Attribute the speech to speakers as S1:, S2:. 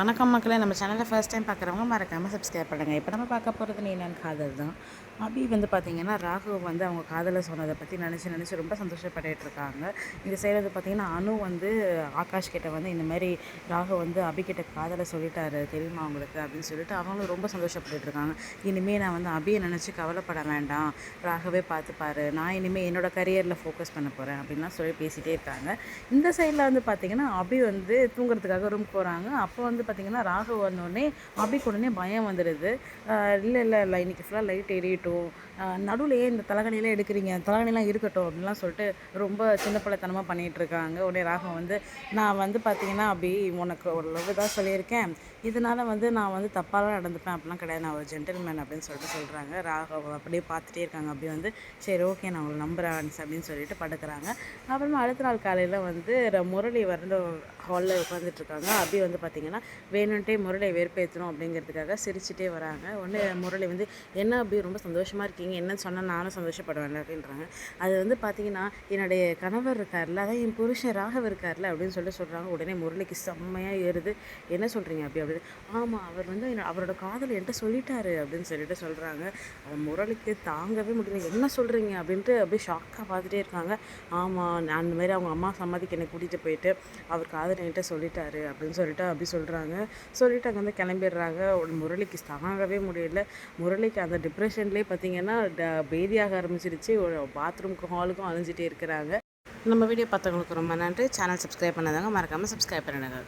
S1: வணக்கம் மக்களே, நம்ம சேனலில் ஃபர்ஸ்ட் டைம் பார்க்குறவங்க மறக்காமல் சப்ஸ்கிரைப் பண்ணுங்கள். இப்போ நம்ம பார்க்க போகிறது என்னென்னு காதல் தான். அபி பார்த்திங்கன்னா ராகு அவங்க காதலை சொன்னதை பற்றி நினச்சி ரொம்ப சந்தோஷப்பட்டுட்டு இருக்காங்க. இந்த சைடு பார்த்திங்கன்னா அனு ஆகாஷ் கிட்ட இந்தமாதிரி ராகு அபி கிட்ட காதலை சொல்லிட்டாரு தெரியுமா அவங்களுக்கு அப்படின்னு சொல்லிட்டு அவங்களும் ரொம்ப சந்தோஷப்பட்டுட்டு இருக்காங்க. இனிமேல் நான் அபியை நினச்சி கவலைப்பட வேண்டாம், ராகவே பார்த்துப்பாரு, நான் இனிமேல் என்னோட கரியரில் ஃபோக்கஸ் பண்ண போகிறேன் அப்படின்லாம் சொல்லி பேசிகிட்டே இருக்காங்க. இந்த சைடில் பார்த்திங்கன்னா அபி தூங்குறதுக்காக ரூம் போகிறாங்க. அப்போ பார்த்திங்கன்னா ராகு வந்தோடனே அபிக்கு உடனே பயம் வந்துடுது. இல்லை இன்றைக்கி ஃபுல்லாக லைட் எரியட்டும், நடுவில் ஏன் இந்த தலகணிலாம் எடுக்கிறீங்க, தலகணிலாம் இருக்கட்டும் அப்படின்லாம் சொல்லிட்டு ரொம்ப சின்ன பிள்ளைத்தனமாக பண்ணிகிட்ருக்காங்க. உடனே ராகம் நான் பார்த்திங்கன்னா அப்படி உனக்கு ஒரு லவ் தான் சொல்லியிருக்கேன், இதனால் நான் தப்பாலாம் நடந்துப்பேன் அப்படிலாம் கிடையாது, நான் ஒரு ஜென்டில்மேன் அப்படின்னு சொல்லிட்டு சொல்கிறாங்க. ராகவ் அப்படியே பார்த்துட்டே இருக்காங்க. அப்படி சரி ஓகே நான் உங்களை நம்புகிறேன் அப்படின்னு சொல்லிட்டு படுக்கிறாங்க. அப்புறமா அடுத்த நாள் காலையில் முரளி ஹாலில் உட்காந்துட்ருக்காங்க. அப்படி பார்த்திங்கன்னா வேணுன்ட்டே முரளியை வெறுப்பேற்றணும் அப்படிங்கிறதுக்காக சிரிச்சிட்டே வராங்க. உடனே முரளி என்ன அப்படி ரொம்ப சந்தோஷமாக இருக்கீங்க, என்னன்னு சொன்னால் நானும் சந்தோஷப்படுவேன் அப்படின்றாங்க. அது பார்த்திங்கன்னா என்னுடைய கணவர் இருக்கார்ல, அதான் என் புருஷன் ராகவ் இருக்கார்ல அப்படின்னு சொல்கிறாங்க. உடனே முரளிக்கு செம்மையாக ஏறுது. என்ன சொல்கிறீங்க அப்படின்னு. ஆமாம், அவர் அவரோட காதல் என்கிட்ட சொல்லிட்டாரு அப்படின்னு சொல்லிட்டு சொல்கிறாங்க. முரளிக்கு தாங்கவே முடியல. என்ன சொல்கிறீங்க அப்படின்ட்டு அப்படியே ஷாக்காக பார்த்துட்டே இருக்காங்க. ஆமாம், அந்த மாதிரி அவங்க அம்மா சம்மதிக்கு என்னை கூட்டிகிட்டு போயிட்டு அவர் காதல் என்கிட்ட சொல்லிட்டாரு அப்படின்னு சொல்லிட்டு அப்படி சொல்கிறாங்க. சொல்லிட்டு அங்கே கிளம்பிடுறாங்க. முரளிக்கு தாங்கவே முடியல. முரளிக்கு அந்த டிப்ரெஷன்லேயே பார்த்திங்கன்னா பேதியாக ஆரம்பிச்சிருச்சு. பாத்ரூமுக்கும் ஹாலுக்கும் அழிஞ்சிட்டே இருக்கிறாங்க. நம்ம வீடியோ பார்த்தவங்களுக்கு ரொம்ப நன்றி. சேனல் சப்ஸ்கிரைப் பண்ணாதாங்க மறக்காமல் சப்ஸ்கிரைப் பண்ணிடுங்க.